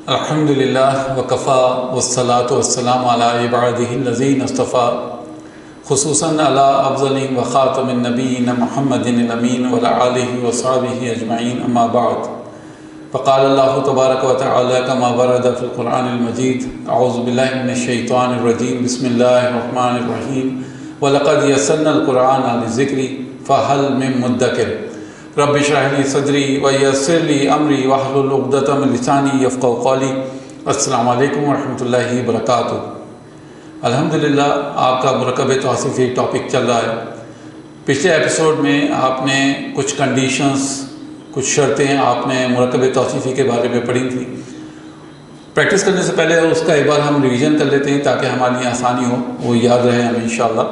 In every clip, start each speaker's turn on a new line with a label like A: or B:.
A: الحمدللہ وکفا والصلاة والسلام علی عبادہ الذین اصطفیٰ خصوصاً علی افضل و خاتم النبیین محمد الامین وعلی آلہ وصحبہ اجمعین اما بعد فقال اللہ تبارک و تعالی کما ورد فی القرآن المجید اعوذ باللہ من الشیطان الرجیم بسم اللہ الرحمن الرحیم وَلَقَدْ يَسَّرْنَا الْقُرْآنَ لِلذِّكْرِ فَهَلْ مِن مُدَّكِرٍ رب اشرح لي صدری ویسر لی امری واحلل عقدۃ من لسانی یفقہوا قولی۔ السلام علیکم ورحمۃ اللہ وبرکاتہ۔ الحمدللہ آپ کا مرکب توصیفی ٹاپک چل رہا ہے۔ پچھلے ایپیسوڈ میں آپ نے کچھ کنڈیشنز، کچھ شرطیں آپ نے مرکب توصیفی کے بارے میں پڑھی تھیں۔ پریکٹس کرنے سے پہلے اس کا ایک بار ہم ریویژن کر لیتے ہیں تاکہ ہمارے لیے آسانی ہو، وہ یاد رہے ہمیں انشاءاللہ۔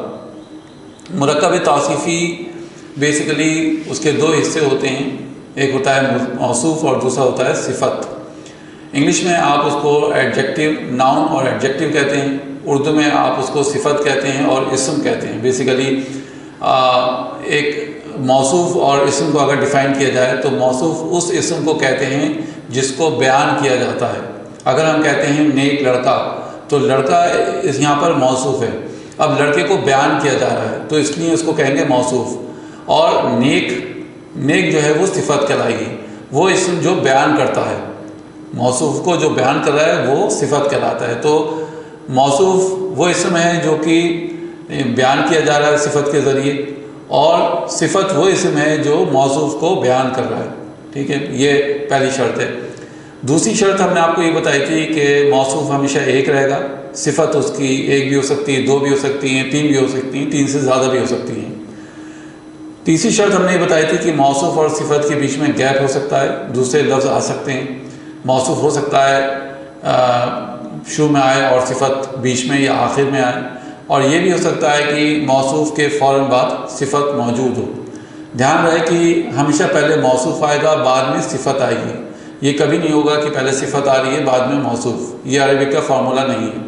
A: مرکب توصیفی بیسیکلی اس کے دو حصے ہوتے ہیں، ایک ہوتا ہے موصوف اور دوسرا ہوتا ہے صفت۔ انگلش میں آپ اس کو ایڈجیکٹیو، ناؤن اور ایڈجیکٹیو کہتے ہیں، اردو میں آپ اس کو صفت کہتے ہیں اور اسم کہتے ہیں۔ بیسیکلی ایک موصوف اور اسم کو اگر ڈیفائن کیا جائے تو موصوف اس اسم کو کہتے ہیں جس کو بیان کیا جاتا ہے۔ اگر ہم کہتے ہیں نیک لڑکا، تو لڑکا یہاں پر موصوف ہے، اب لڑکے کو بیان کیا جا رہا ہے تو اس لیے اس کو کہیں گے موصوف۔ اور نیک جو ہے وہ صفت کہلائے گی، وہ اسم جو بیان کرتا ہے، موصوف کو جو بیان کر رہا ہے وہ صفت کہلاتا ہے۔ تو موصوف وہ اسم ہے جو کہ بیان کیا جا رہا ہے صفت کے ذریعے، اور صفت وہ اسم ہے جو موصوف کو بیان کر رہا ہے۔ ٹھیک ہے، یہ پہلی شرط ہے۔ دوسری شرط ہم نے آپ کو یہ بتائی تھی کہ موصوف ہمیشہ ایک رہے گا، صفت اس کی ایک بھی ہو سکتی ہے، دو بھی ہو سکتی ہیں، تین بھی ہو سکتی ہیں، تین سے زیادہ بھی ہو سکتی ہیں۔ تیسری شرط ہم نے یہ بتائی تھی کہ موصوف اور صفت کے بیچ میں گیپ ہو سکتا ہے، دوسرے لفظ آ سکتے ہیں۔ موصوف ہو سکتا ہے شروع میں آئے اور صفت بیچ میں یا آخر میں آئے، اور یہ بھی ہو سکتا ہے کہ موصوف کے فوراً بعد صفت موجود ہو۔ دھیان رہے کہ ہمیشہ پہلے موصوف آئے گا، بعد میں صفت آئے گی۔ یہ کبھی نہیں ہوگا کہ پہلے صفت آ رہی ہے بعد میں موصوف، یہ عربی کا فارمولہ نہیں ہے۔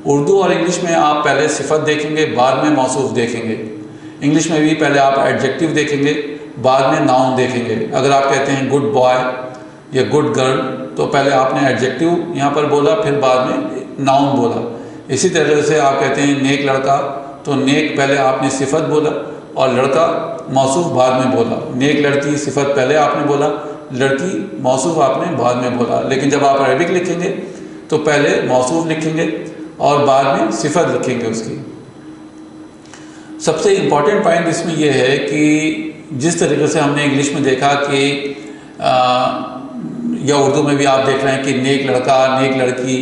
A: اردو اور انگلش میں آپ پہلے صفت دیکھیں گے، بعد میں موصوف دیکھیں گے۔ انگلش میں بھی پہلے آپ ایڈجیکٹیو دیکھیں گے، بعد میں ناؤن دیکھیں گے۔ اگر آپ کہتے ہیں گڈ بوائے یا گڈ گرل تو پہلے آپ نے ایڈجیکٹیو یہاں پر بولا، پھر بعد میں ناؤن بولا۔ اسی طرح سے آپ کہتے ہیں نیک لڑکا تو نیک پہلے آپ نے صفت بولا اور لڑکا موصوف بعد میں بولا۔ نیک لڑکی صفت پہلے آپ نے بولا، لڑکی موصوف آپ نے بعد میں بولا۔ لیکن جب آپ عربک لکھیں گے تو پہلے موصوف لکھیں گے اور بعد میں صفت لکھیں گے اس کی۔ سب سے امپورٹنٹ پوائنٹ اس میں یہ ہے کہ جس طریقے سے ہم نے انگلش میں دیکھا کہ یا اردو میں بھی آپ دیکھ رہے ہیں کہ نیک لڑکا، نیک لڑکی،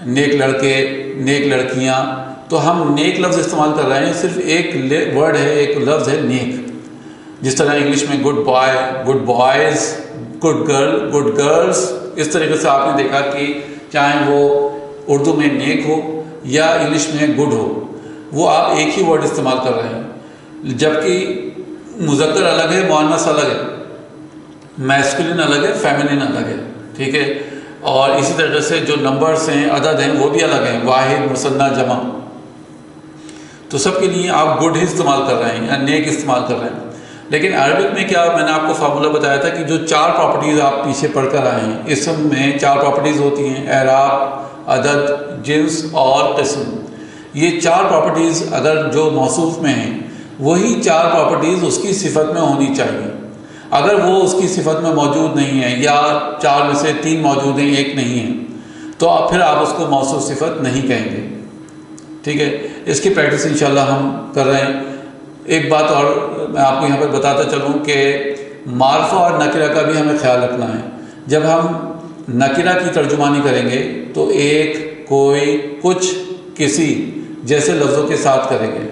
A: نیک لڑکے، نیک لڑکیاں، تو ہم نیک لفظ استعمال کر رہے ہیں، صرف ایک ورڈ ہے، ایک لفظ ہے نیک۔ جس طرح انگلش میں good boy, good boys, good girl, good girls, اس طریقے سے آپ نے دیکھا کہ چاہے وہ اردو میں نیک ہو یا انگلش میں گڈ ہو، وہ آپ ایک ہی ورڈ استعمال کر رہے ہیں، جبکہ مذکر الگ ہے، مؤنث الگ ہے، میسکولن الگ ہے، فیمنن الگ ہے۔ ٹھیک ہے، اور اسی طریقے سے جو نمبرز ہیں، عدد ہیں، وہ بھی الگ ہیں، واحد، مثنیٰ، جمع۔ تو سب کے لیے آپ گڈ ہی استعمال کر رہے ہیں یا نیک استعمال کر رہے ہیں۔ لیکن عربک میں کیا، میں نے آپ کو فارمولہ بتایا تھا کہ جو چار پراپرٹیز آپ پیچھے پڑھ کر آئے ہیں، اسم میں چار پراپرٹیز ہوتی ہیں، اعراب، عدد، جنس اور قسم۔ یہ چار پراپرٹیز اگر جو موصوف میں ہیں، وہی چار پراپرٹیز اس کی صفت میں ہونی چاہیے۔ اگر وہ اس کی صفت میں موجود نہیں ہیں یا چار میں سے تین موجود ہیں، ایک نہیں ہے، تو پھر آپ اس کو موصوف صفت نہیں کہیں گے۔ ٹھیک ہے، اس کی پریکٹس انشاءاللہ ہم کر رہے ہیں۔ ایک بات اور میں آپ کو یہاں پر بتاتا چلوں کہ معرفہ اور نکرہ کا بھی ہمیں خیال رکھنا ہے۔ جب ہم نکرہ کی ترجمانی کریں گے تو ایک، کوئی، کچھ، کسی جیسے لفظوں کے ساتھ کریں گے۔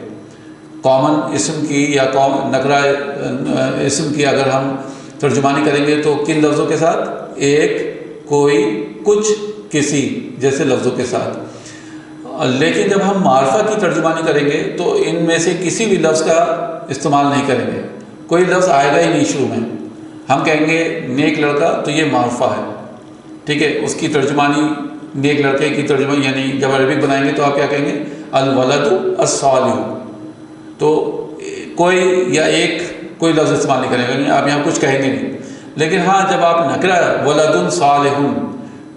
A: کامن اسم کی یا نکرہ اسم کی اگر ہم ترجمانی کریں گے تو کن لفظوں کے ساتھ؟ ایک، کوئی، کچھ، کسی جیسے لفظوں کے ساتھ۔ لیکن جب ہم معرفہ کی ترجمانی کریں گے تو ان میں سے کسی بھی لفظ کا استعمال نہیں کریں گے، کوئی لفظ آئے گا ہی نہیں شروع میں۔ ہم کہیں گے نیک لڑکا تو یہ معرفہ ہے۔ ٹھیک ہے، اس کی ترجمانی، نیک لڑکے کی ترجمانی، یعنی جب عربک بنائیں گے تو آپ کیا کہیں گے؟ الولد الصالح۔ تو کوئی یا ایک کوئی لفظ استعمال نہیں کریں گے، آپ یہاں کچھ کہیں گے نہیں۔ لیکن ہاں جب آپ نکرہ ولد صالح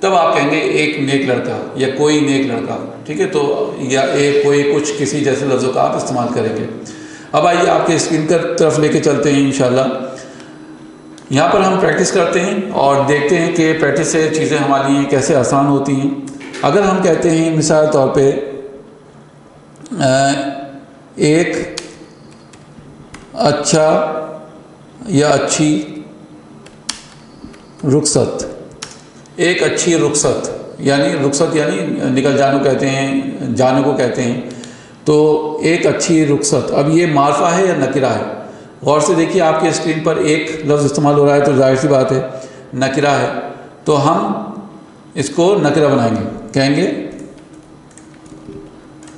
A: تب آپ کہیں گے ایک نیک لڑکا یا کوئی نیک لڑکا، ٹھیک ہے، تو یا ایک کوئی کچھ کسی جیسے لفظوں کا آپ استعمال کریں گے۔ اب آئیے آپ کے اسکرین کی طرف لے کے چلتے ہیں انشاءاللہ۔ یہاں پر ہم پریکٹس کرتے ہیں اور دیکھتے ہیں کہ پریکٹس سے چیزیں ہماری لیے کیسے آسان ہوتی ہیں۔ اگر ہم کہتے ہیں مثال طور پہ ایک اچھا یا اچھی رخصت، ایک اچھی رخصت یعنی رخصت یعنی نکل جانے کو کہتے ہیں، جانے کو کہتے ہیں، تو ایک اچھی رخصت۔ اب یہ معرفہ ہے یا نکرہ ہے؟ غور سے دیکھیے آپ کے اسکرین پر ایک لفظ استعمال ہو رہا ہے تو ظاہر سی بات ہے نکرہ ہے، تو ہم اس کو نکرہ بنائیں گے، کہیں گے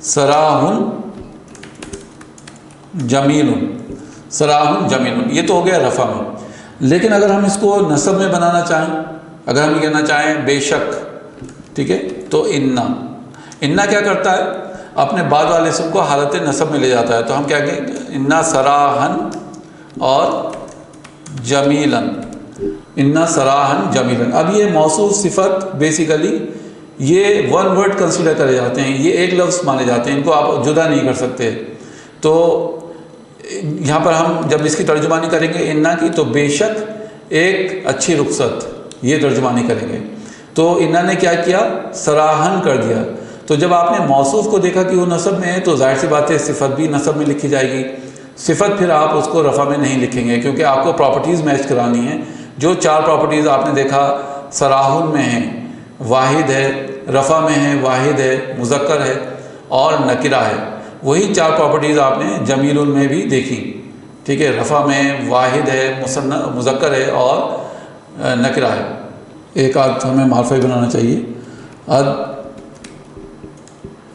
A: سراہن جمیل، سراہن جمیل، یہ تو ہو گیا رفع میں۔ لیکن اگر ہم اس کو نصب میں بنانا چاہیں، اگر ہم یہ کہنا چاہیں بے شک، ٹھیک ہے، تو انا کیا کرتا ہے؟ اپنے بعد والے اسم کو حالت نصب میں لے جاتا ہے، تو ہم کیا کہیں گے انا سراہن اور جمیلن، انا سراہن جمیلن۔ اب یہ موصوف صفت بیسیکلی یہ ون ورڈ کنسیڈر کرے جاتے ہیں، یہ ایک لفظ مانے جاتے ہیں، ان کو آپ جدا نہیں کر سکتے۔ تو یہاں پر ہم جب اس کی ترجمانی کریں گے انا کی، تو بے شک ایک اچھی رخصت، یہ ترجمانی کریں گے۔ تو انا نے کیا کیا؟ سراہن کر دیا۔ تو جب آپ نے موصوف کو دیکھا کہ وہ نصب میں ہے تو ظاہر سی بات ہے صفت بھی نصب میں لکھی جائے گی، صفت پھر آپ اس کو رفع میں نہیں لکھیں گے، کیونکہ آپ کو پراپرٹیز میچ کرانی ہیں۔ جو چار پراپرٹیز آپ نے دیکھا سراہن میں ہیں، واحد ہے، رفع میں ہے، واحد ہے، مذکر ہے اور نکرہ ہے، وہی چار پراپرٹیز آپ نے جمیل میں بھی دیکھی، ٹھیک ہے، رفع میں واحد ہے، مذکر ہے اور نکرہ ہے۔ ایک آدھ ہمیں معرفہ ہی بنانا چاہیے،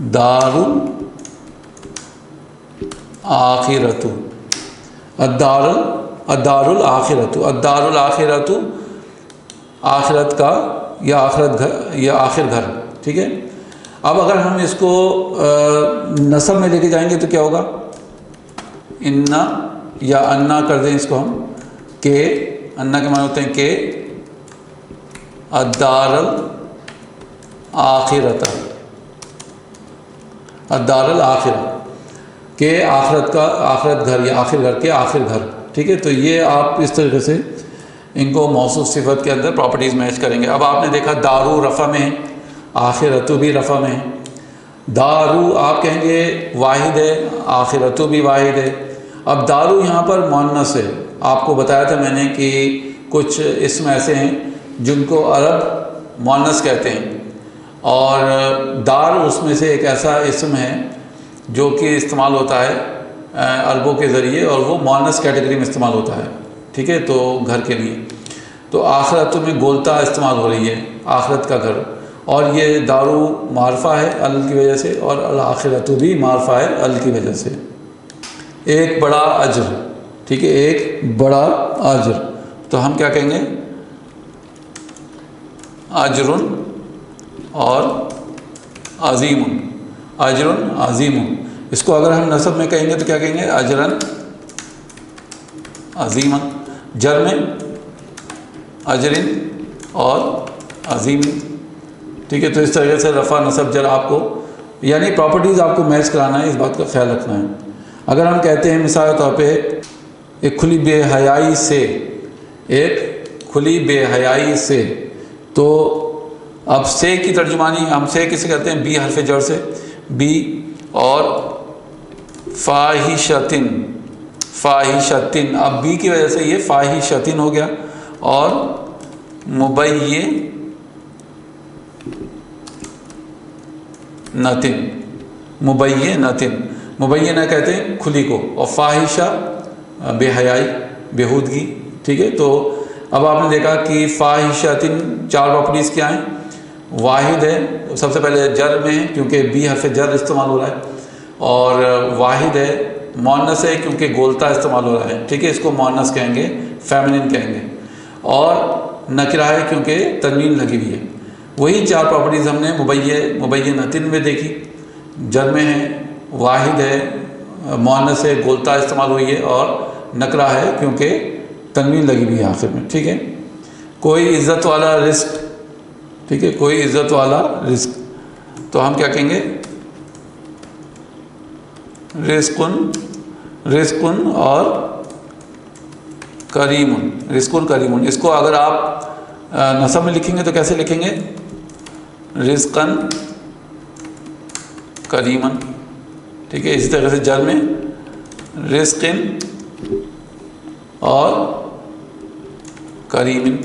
A: الدار الآخرۃ، الدار الآخرۃ، الدار الآخرۃ، آخرت کا یا آخرت گھر یا آخر گھر، ٹھیک ہے۔ اب اگر ہم اس کو نصب میں لے کے جائیں گے تو کیا ہوگا؟ انا یا انا کر دیں اس کو ہم، کہ انا کے معنی ہوتے ہیں کہ الدار الآخرۃ، الدار الآخرہ، کہ آخرت کا آخرت گھر یا آخر گھر کے آخر گھر، ٹھیک ہے۔ تو یہ آپ اس طریقے سے ان کو موصوف صفت کے اندر پراپرٹیز میچ کریں گے۔ اب آپ نے دیکھا دارو رفع میں ہے، آخرت بھی رفع میں ہے، دارو آپ کہیں گے واحد ہے، آخرت بھی واحد ہے۔ اب دارو یہاں پر مؤنث ہے، آپ کو بتایا تھا میں نے کہ کچھ اسم ایسے ہیں جن کو عرب مؤنث کہتے ہیں، اور دار اس میں سے ایک ایسا اسم ہے جو کہ استعمال ہوتا ہے عربوں کے ذریعے، اور وہ مؤنث کیٹیگری میں استعمال ہوتا ہے، ٹھیک ہے، تو گھر کے لیے۔ تو آخرت میں گولتا استعمال ہو رہی ہے، آخرت کا گھر، اور یہ دارو معرفہ ہے ال کی وجہ سے، اور الآخرت بھی معرفہ ہے ال کی وجہ سے۔ ایک بڑا اجر، ٹھیک ہے، ایک بڑا اجر، تو ہم کیا کہیں گے؟ اجر اور عظیم، اجر عظیم۔ اس کو اگر ہم نصب میں کہیں گے تو کیا کہیں گے؟ اجرن عظیما، جر میں اجرن اور عظیم، ٹھیک ہے۔ تو اس طریقے سے رفع نصب جر آپ کو یعنی پراپرٹیز آپ کو میچ کرانا ہے، اس بات کا خیال رکھنا ہے۔ اگر ہم کہتے ہیں مثال کے طور پہ ایک کھلی بے حیائی سے، ایک کھلی بے حیائی سے، تو اب سے کی ترجمانی ہم سے کسے کہتے ہیں؟ بی حرف جر سے، بی، اور فاحشتن، فاحشتن، اب بی کی وجہ سے یہ فاحشتن ہو گیا، اور مبینتن، مبینتن، مبینہ کہتے ہیں کھلی کو، اور فاحشہ بے حیائی، بےہودگی، ٹھیک ہے۔ تو اب آپ نے دیکھا کہ فاحشتن چار پراپرٹیز کیا ہیں؟ واحد ہے، سب سے پہلے جر میں ہے کیونکہ بی حرف جر استعمال ہو رہا ہے، اور واحد ہے، مؤنث ہے کیونکہ گولتا استعمال ہو رہا ہے، ٹھیک ہے، اس کو مؤنث کہیں گے، فیمنن کہیں گے، اور نکرہ ہے کیونکہ تنوین لگی ہوئی ہے۔ وہی چار پراپرٹیز ہم نے مبینتن میں دیکھی، جر میں ہے، واحد ہے، مؤنث ہے، گولتا استعمال ہوئی ہے، اور نکرہ ہے کیونکہ تنوین لگی ہوئی ہے آخر میں، ٹھیک ہے۔ کوئی عزت والا رزق ٹھیک ہے، کوئی عزت والا رزق، تو ہم کیا کہیں گے؟ رزقن اور کریمن، رزقن کریمن۔ اس کو اگر آپ نصب میں لکھیں گے تو کیسے لکھیں گے؟ رزقن کریمن، ٹھیک ہے۔ اسی طرح سے جر میں رزقن اور کریمن،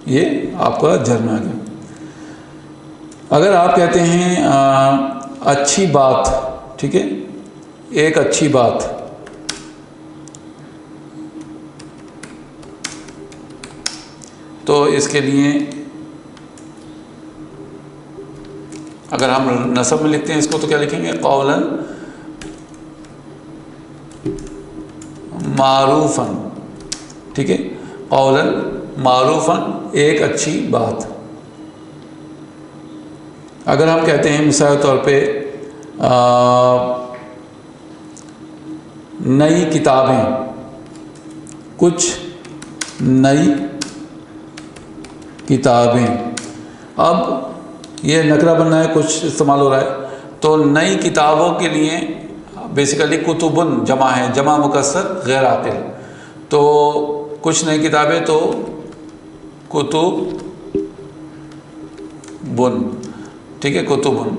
A: یہ آپ کا جر میں آ گیا۔ اگر آپ کہتے ہیں اچھی بات، ٹھیک ہے، ایک اچھی بات، تو اس کے لیے اگر ہم نصب میں لکھتے ہیں اس کو تو کیا لکھیں گے؟ قولاً معروفاً، ٹھیک ہے، قولاً معروفاً، ایک اچھی بات۔ اگر ہم کہتے ہیں مثال طور پہ نئی کتابیں، کچھ نئی کتابیں، اب یہ نکرہ بننا ہے، کچھ استعمال ہو رہا ہے، تو نئی کتابوں کے لیے بیسیکلی کتبن جمع ہے، جمع مکسر غیر عاقل، تو کچھ نئی کتابیں تو کتب بن، ٹھیک ہے، کتبن۔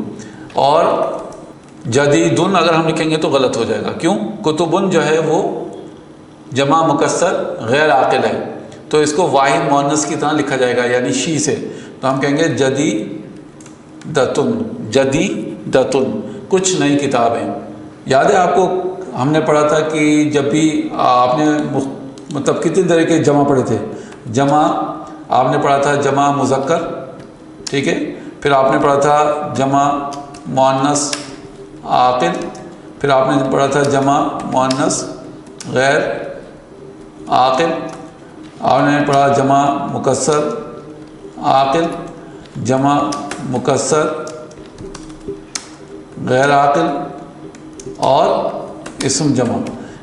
A: اور جدیدن اگر ہم لکھیں گے تو غلط ہو جائے گا، کیوں؟ کتبن جو ہے وہ جمع مکسر غیر عاقل ہے، تو اس کو واحد مؤنث کی طرح لکھا جائے گا، یعنی شی سے، تو ہم کہیں گے جدیدتن، جدیدتن، کچھ نئی کتابیں۔ یاد ہے آپ کو ہم نے پڑھا تھا کہ جب بھی آپ نے مطلب کتنے طرح کے جمع پڑھے تھے؟ جمع آپ نے پڑھا تھا جمع مذکر، ٹھیک ہے، پھر آپ نے پڑھا تھا جمع مؤنث عاقل، پھر آپ نے پڑھا تھا جمع مؤنث غیر عاقل، آپ نے پڑھا جمع مکسر عاقل، جمع مکسر غیر عاقل اور اسم جمع،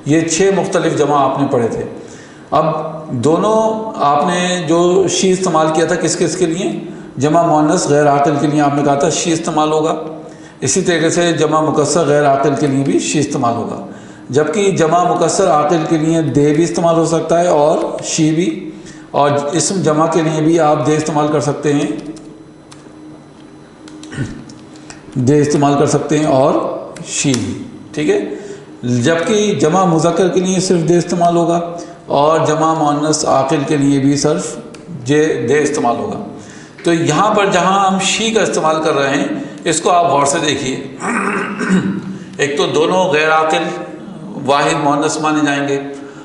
A: یہ 6 مختلف جمع آپ نے پڑھے تھے۔ اب دونوں آپ نے جو شی استعمال کیا تھا کس کس کے لیے؟ جمع مؤنث غیر عاقل کے لیے آپ نے کہا تھا شی استعمال ہوگا، اسی طریقے سے جمع مکسر غیر عاقل کے لیے بھی شی استعمال ہوگا، جبکہ جمع مکسر عاقل کے لیے دے بھی استعمال ہو سکتا ہے اور شی بھی، اور اسم جمع کے لیے بھی آپ دے استعمال کر سکتے ہیں، دے استعمال کر سکتے ہیں اور شی بھی، ٹھیک ہے، جبکہ جمع مذکر کے لیے صرف دے استعمال ہوگا اور جمع مؤنث عاقل کے لیے بھی صرف دے استعمال ہوگا۔ تو یہاں پر جہاں ہم شی کا استعمال کر رہے ہیں اس کو آپ غور سے دیکھیے، ایک تو دونوں غیر عاقل واحد مؤنث مانے جائیں گے،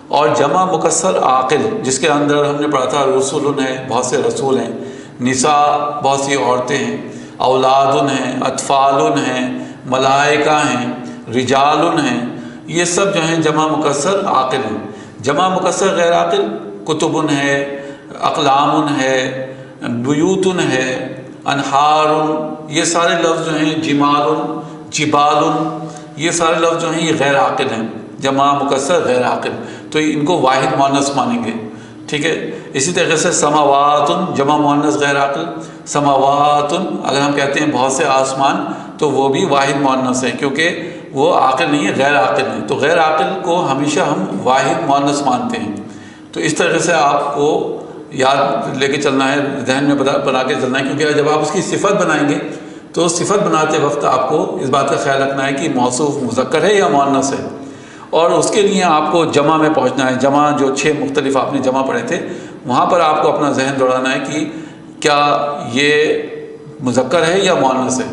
A: اور جمع مکسر عاقل جس کے اندر ہم نے پڑھا تھا رسول ہے، بہت سے رسول ہیں، نساء بہت سی عورتیں ہیں، اولاد ہیں، اطفال ہیں، ملائکہ ہیں، رجال ہیں، یہ سب جو ہیں جمع مکسر عاقل ہیں۔ جمع مکسر غیر عاقل کتب ہے، اقلام ہے، بیوت ہے، انہار، یہ سارے لفظ جو ہیں، جمال، جبال، یہ سارے لفظ جو ہیں یہ غیر عاقل ہیں، جمع مکسر غیر عاقل، تو ان کو واحد مؤنث مانیں گے، ٹھیک ہے۔ اسی طریقے سے سماوات جمع مؤنث غیر عاقل، سماوات اگر ہم کہتے ہیں بہت سے آسمان تو وہ بھی واحد مؤنث ہیں کیونکہ وہ عاقل نہیں ہے، غیر عاقل ہیں، تو غیر عاقل کو ہمیشہ ہم واحد مؤنث مانتے ہیں۔ تو اس طرح سے آپ کو یاد لے کے چلنا ہے، ذہن میں بنا کے چلنا ہے، کیونکہ جب آپ اس کی صفت بنائیں گے تو صفت بناتے وقت آپ کو اس بات کا خیال رکھنا ہے کہ موصوف مذکر ہے یا مؤنث ہے، اور اس کے لیے آپ کو جمع میں پہنچنا ہے۔ جمع جو 6 مختلف آپ نے جمع پڑھے تھے وہاں پر آپ کو اپنا ذہن دوڑانا ہے کہ کیا یہ مذکر ہے یا مؤنث ہے،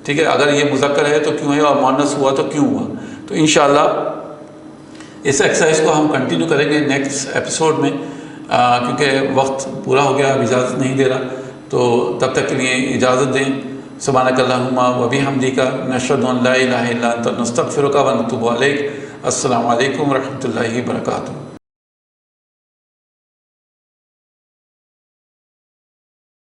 A: ٹھیک ہے، اگر یہ مذکر ہے تو کیوں ہے اور مؤنث ہوا تو کیوں ہوا۔ تو انشاءاللہ اس ایکسرسائز کو ہم کنٹینیو کریں گے نیکسٹ ایپیسوڈ میں، کیونکہ وقت پورا ہو گیا، اب اجازت نہیں دے رہا، تو تب تک کے لیے اجازت دیں۔ سبحانک اللہم و بحمدک، نشہد ان لا الہ الا انت، نستغفرک و نتوب الیک۔ السلام علیکم ورحمۃ اللہ وبرکاتہ۔